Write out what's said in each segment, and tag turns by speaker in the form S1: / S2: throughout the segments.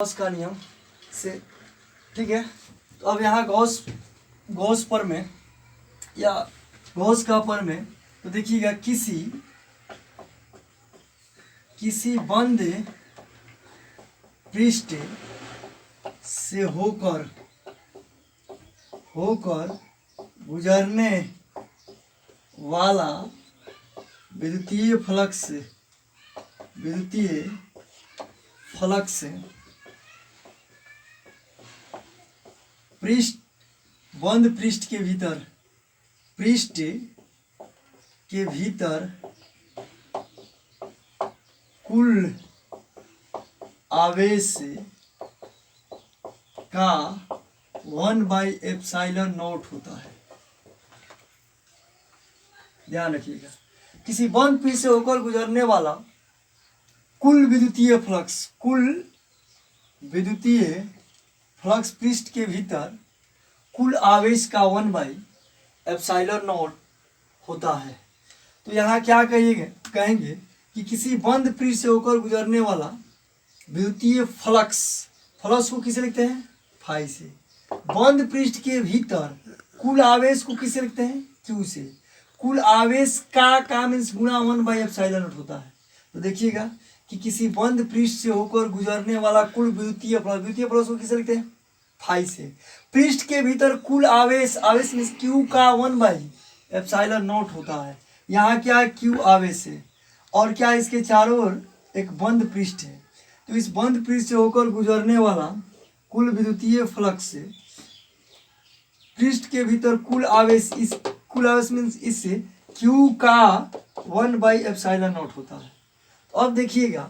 S1: Gauss का नियम से, ठीक है। तो अब यहाँ गॉस पर में या गॉस का पर में, तो देखिएगा किसी बंद पृष्ठ से होकर गुजरने वाला विद्युतीय फ्लक्स बंद पृष्ठ के भीतर कुल आवेश का 1/ε0 होता है। ध्यान रखिएगा, किसी बंद पृष्ठ से होकर गुजरने वाला कुल विद्युतीय फ्लक्स पृष्ठ के भीतर कुल आवेश का 1/ε0 होता है। तो यहाँ क्या कहेंगे कि किसी बंद पृष्ठ से होकर गुजरने वाला विद्युतीय फ्लक्स को किसे लिखते हैं? फाई से। बंद पृष्ठ के भीतर कुल आवेश को किसे लिखते हैं? क्यू से। कुल आवेश का मीन्स गुणा 1/ε0 होता है। तो देखिएगा कि किसी बंद पृष्ठ से होकर गुजरने वाला कुल विद्युतीय फ्लक्स को किसे लिखते हैं? फाई से। पृष्ठ के भीतर कुल आवेश मीन्स क्यू का 1/ε0 होता है। यहाँ क्या है? क्यू आवेश है और क्या इसके चारों ओर एक बंद पृष्ठ है। तो इस बंद पृष्ठ से होकर गुजरने वाला कुल विद्युतीय फ्लक्स से पृष्ठ के भीतर कुल आवेश मीन्स इससे क्यू का 1/ε0 होता है। तो अब देखिएगा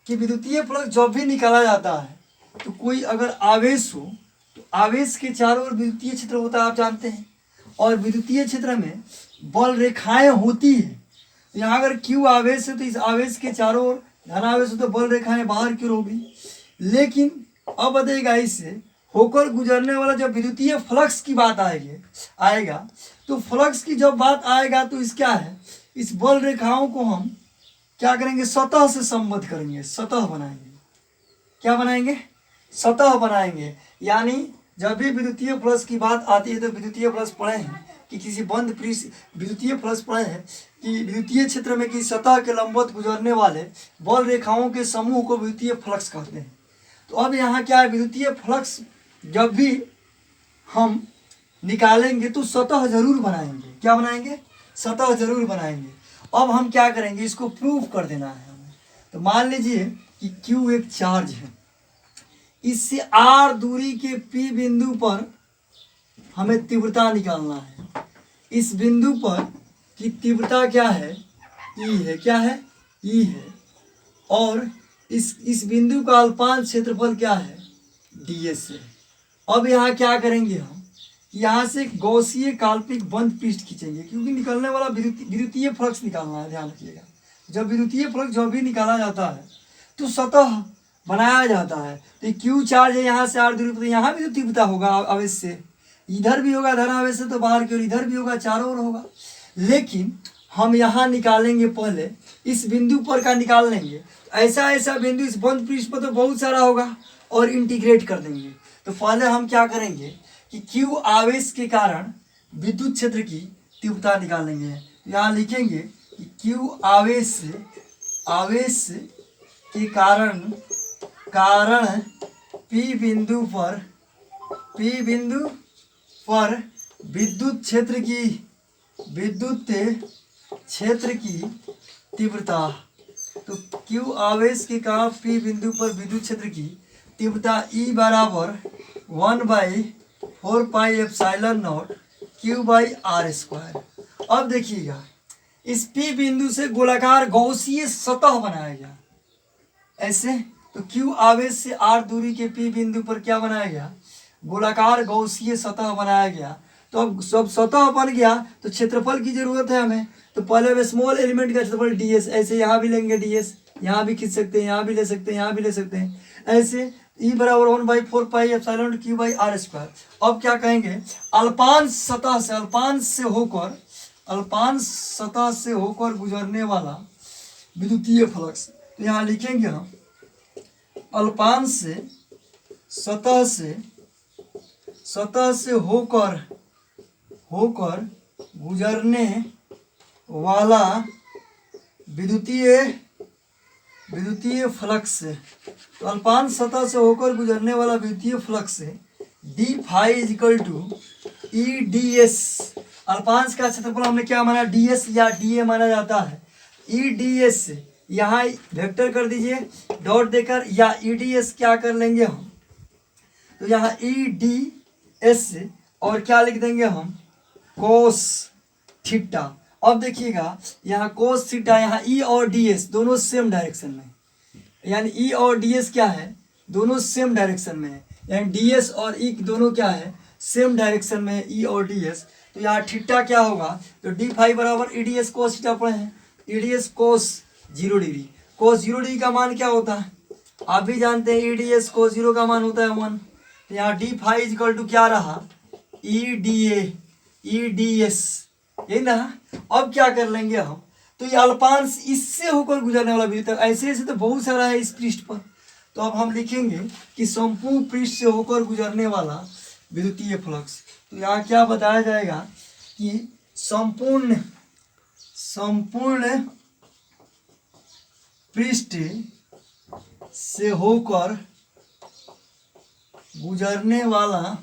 S1: कि विद्युतीय फ्लक्स जब भी निकाला जाता है तो कोई अगर आवेश हो तो आवेश के चारों ओर विद्युतीय क्षेत्र होता है, आप जानते हैं। और विद्युतीय क्षेत्र में बल रेखाएं होती है। तो यहाँ अगर क्यू आवेश है तो इस आवेश के चारों ओर धन आवेश हो तो बल रेखाएं बाहर की ओर होगी। लेकिन अब बताइएगा इससे होकर गुजरने वाला जब विद्युतीय फ्लक्स की बात आएगा तो फ्लक्स की जब बात आएगा तो इस क्या है, इस बल रेखाओं को हम क्या करेंगे? सतह से संबद्ध करेंगे, सतह बनाएंगे। क्या बनाएंगे? सतह बनाएंगे। यानी जब भी विद्युतीय फ्लक्स की बात आती है तो विद्युतीय फ्लक्स पढ़े हैं कि किसी बंद पृष्ठ विद्युतीय फ्लक्स पढ़े हैं कि विद्युतीय क्षेत्र में किसी सतह के लंबवत गुजरने वाले बल रेखाओं के समूह को विद्युतीय फ्लक्स कहते हैं। तो अब यहाँ क्या है, विद्युतीय फ्लक्स जब भी हम निकालेंगे तो सतह जरूर बनाएंगे। क्या बनाएंगे? सतह जरूर बनाएंगे। अब हम क्या करेंगे, इसको प्रूव कर देना है हमें। तो मान लीजिए कि Q एक चार्ज है, इससे R दूरी के P बिंदु पर हमें तीव्रता निकालना है। इस बिंदु पर की तीव्रता क्या है? E है। क्या है? E है। और इस बिंदु का अल्पांश क्षेत्रफल क्या है? ds है। अब यहाँ क्या करेंगे हम, यहाँ से गॉसीय काल्पनिक बंद पृष्ठ खींचेंगे क्योंकि निकलने वाला विद्युतीय फ्लक्स निकालना है। ध्यान रखिएगा, जब विद्युतीय फ्लक्स जब भी निकाला जाता है तो सतह बनाया जाता है। तो क्यू चार्ज है, यहाँ से R दूरी पर, यहाँ भी तो तीव्रता होगा आवेश से, इधर भी होगा धन आवेश से तो बाहर की ओर, इधर भी होगा, चारों ओर होगा। लेकिन हम यहाँ निकालेंगे, पहले इस बिंदु पर का निकाल लेंगे। ऐसा बिंदु इस बंद पृष्ठ पर तो बहुत सारा होगा और इंटीग्रेट कर देंगे। तो पहले हम क्या करेंगे कि Q आवेश के कारण विद्युत क्षेत्र की तीव्रता निकालेंगे। यहाँ लिखेंगे कि Q आवेश के कारण P बिंदु पर विद्युत क्षेत्र की तीव्रता। तो Q आवेश के कारण P बिंदु पर विद्युत क्षेत्र की तीव्रता E बराबर 1/4πε0 Q/r²। अब देखिएगा, इस P बिंदु से गोलाकार गॉसीय सतह बनाया गया ऐसे। तो Q आवेश से R दूरी के P बिंदु पर क्या बनाया गया? गोलाकार गॉसीय सतह बनाया गया। तो अब सब सतह बन गया तो क्षेत्रफल की जरूरत है हमें। तो पहले स्मॉल एलिमेंट का क्षेत्रफल ds, ऐसे यहाँ भी लेंगे ds, यहाँ भी खींच सकते हैं, यहाँ भी ले सकते हैं, यहाँ भी ले सकते हैं, ऐसे E बराबर 1/4πε0 Q/r²। अब क्या कहेंगे, अल्पांश सतह से होकर गुजरने वाला विद्युतीय फ्लक्स। तो यहाँ लिखेंगे हम अल्पांश सतह से होकर गुजरने वाला विद्युतीय फ्लक्स। तो अल्पांश सतह से होकर गुजरने वाला विद्युतीय flux D phi is equal to E D S. अल्पांश का क्षेत्रफल हमने क्या माना, डी एस या डी ए माना जाता है। ई डी एस यहाँ वेक्टर कर दीजिए डॉट देकर, या ई डी एस क्या कर लेंगे हम, तो यहाँ ई डी एस और क्या लिख देंगे हम, कोस थीटा। अब देखिएगा यहाँ कोस थीटा, यहाँ ई और डी एस दोनों सेम डायरेक्शन में, यानी ई और डी एस क्या है, दोनों सेम डायरेक्शन में है, यानी डी एस और ई दोनों क्या है, सेम डायरेक्शन में है, ई और डी एस। तो यहाँ थीटा क्या होगा, तो डी फाई बराबर E D S cos theta पढ़े हैं, E D S cos 0 degree. Cos 0 degree का मान क्या होता है, आप भी जानते हैं, ई डी एस कोस 0 का मान होता है 1। तो यहाँ डी फाई इजिकल टू क्या रहा, ई डी एस, ये ना। अब क्या कर लेंगे हम, तो ये अल्पांश इससे होकर गुजरने वाला विद्युत, ऐसे ऐसे तो बहुत सारा है इस पृष्ठ पर। तो अब हम लिखेंगे कि संपूर्ण पृष्ठ से होकर गुजरने वाला विद्युतीय फ्लक्स। तो यहाँ क्या बताया जाएगा कि संपूर्ण पृष्ठ से होकर गुजरने वाला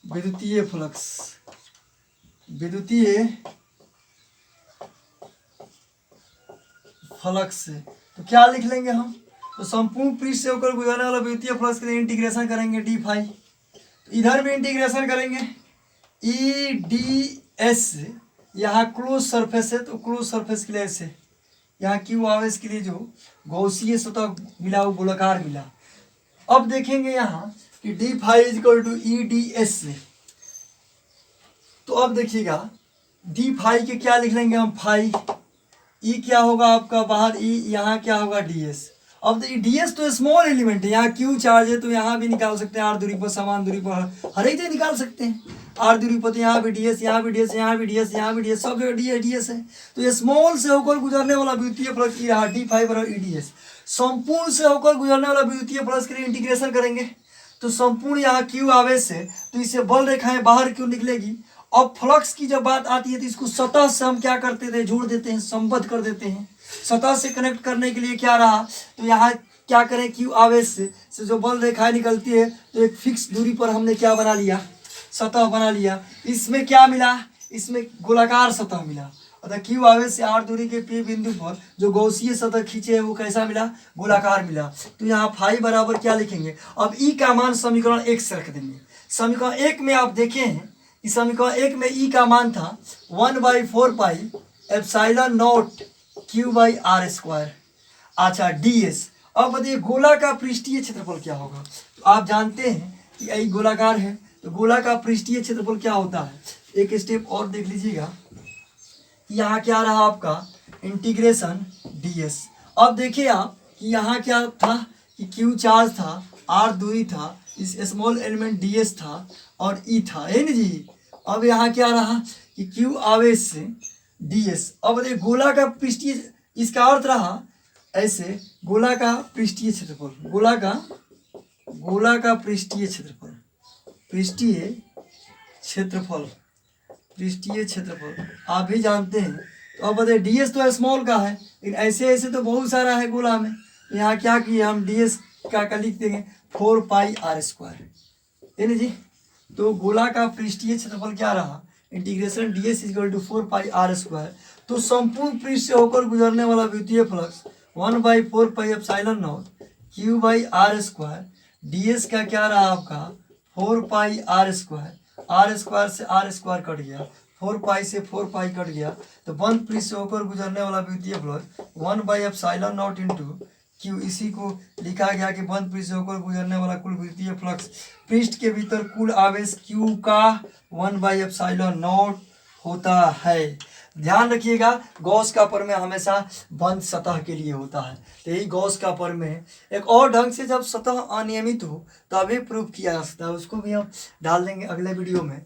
S1: विद्युतीय फ्लक्स। तो क्या लिख लेंगे हम, तो संपूर्ण पृष्ठ से होकर गुजरने वाला विद्युतीय फ्लक्स के लिए इंटीग्रेशन करेंगे डी फाई, तो इधर भी इंटीग्रेशन करेंगे ई डी एस। यहाँ क्लोज सरफेस है तो क्लोज सरफेस के लिए ऐसे, यहाँ क्यू आवेश के लिए जो गौसीय सतह मिला वो गोलाकार मिला। अब देखेंगे यहाँ कि D phi is equal to E D S. तो अब देखिएगा डी फाई के क्या लिख लेंगे हम, फाई, ई क्या होगा आपका बाहर ई, यहाँ क्या होगा डी एस। अब डी एस तो स्मॉल एलिमेंट है, यहाँ क्यू चार्ज है तो यहाँ भी निकाल सकते हैं, आर दूरी पर, समान दूरी पर, हर एक जगह निकाल सकते हैं। आर दूरी पर तो यहाँ भी डी एस, यहाँ भी डी एस, यहाँ भी डी एस, यहाँ भी डी एस, सब जगह डी एस है। तो ये स्मॉल से होकर गुजरने वाला विद्युतीय फ्लक्स की रहा डी फाई बराबर ई डी एस। संपूर्ण से होकर गुजरने वाला विद्युतीय फ्लक्स के लिए इंटीग्रेशन करेंगे, तो संपूर्ण यहाँ क्यू आवेश है तो इससे बल रेखाएं बाहर क्यों निकलेगी। अब फ्लक्स की जब बात आती है तो इसको सतह से हम क्या करते थे, जोड़ देते हैं, संबद्ध कर देते हैं। सतह से कनेक्ट करने के लिए क्या रहा, तो यहाँ क्या करें, क्यू आवेश से जो बल रेखाएं निकलती है तो एक फिक्स दूरी पर हमने क्या बना लिया, सतह बना लिया। इसमें क्या मिला, इसमें गोलाकार सतह मिला। अतः क्यू आवेश से आर दूरी के पी बिंदु पर जो गौसीय सतह खींचे है वो कैसा मिला, गोलाकार मिला। तो यहाँ फाई बराबर क्या लिखेंगे, अब ई का मान समीकरण 1 से रख देंगे। समीकरण 1 में आप देखे हैं कि समीकरण 1 में ई का मान था 1/4 pi epsilon naught Q by R square. अच्छा डी एस। अब बताइए गोला का पृष्ठीय क्षेत्रफल क्या होगा, तो आप जानते हैं कि यही गोलाकार है तो गोला का पृष्ठीय क्षेत्रफल क्या होता है। एक स्टेप और देख लीजिएगा, यहाँ क्या रहा आपका इंटीग्रेशन डी एस। अब देखिए आप कि यहाँ क्या था कि क्यू चार्ज था, आर दूरी था, इस स्मॉल एलिमेंट डी एस था और ई था, है ना जी। अब यहाँ क्या रहा कि क्यू आवेश से डी एस। अब देखिए गोला का पृष्ठीय, इसका अर्थ रहा ऐसे गोला का पृष्ठीय क्षेत्रफल, गोला का पृष्ठीय क्षेत्रफल, पृष्ठीय क्षेत्रफल आप भी जानते हैं। तो अब बताइए डी एस तो स्मॉल का है लेकिन ऐसे ऐसे तो बहुत सारा है गोला में। तो यहाँ क्या किए हम, डी एस का लिख देंगे 4 पाई आर स्क्वायर, है ना जी। तो गोला का पृष्ठीय क्षेत्रफल क्या रहा, integration D S equal to 4 pi R square. तो संपूर्ण पृष्ठ से होकर गुजरने वाला विद्युतीय flux 1/4 pi epsilon naught Q by R square. D S का क्या रहा आपका 4 pi R square, R square से आर स्क्वायर कट गया, 4 पाई से 4 पाई कट गया। तो बंद पृष्ठ से होकर गुजरने वाला विद्युतीय फ्लक्स 1/एप्सिलॉन नॉट इंटू क्यू, इसी को लिखा गया कि बंद पृष्ठ से होकर गुजरने वाला कुल विद्युतीय फ्लक्स पृष्ठ के भीतर कुल आवेश क्यू का 1/एप्सिलॉन नॉट होता है। ध्यान रखिएगा गॉस का प्रमेय हमेशा बंद सतह के लिए होता है, तो यही गॉस का प्रमेय। एक और ढंग से जब सतह अनियमित हो तभी प्रूफ किया जा सकता है, उसको भी हम डाल देंगे अगले वीडियो में।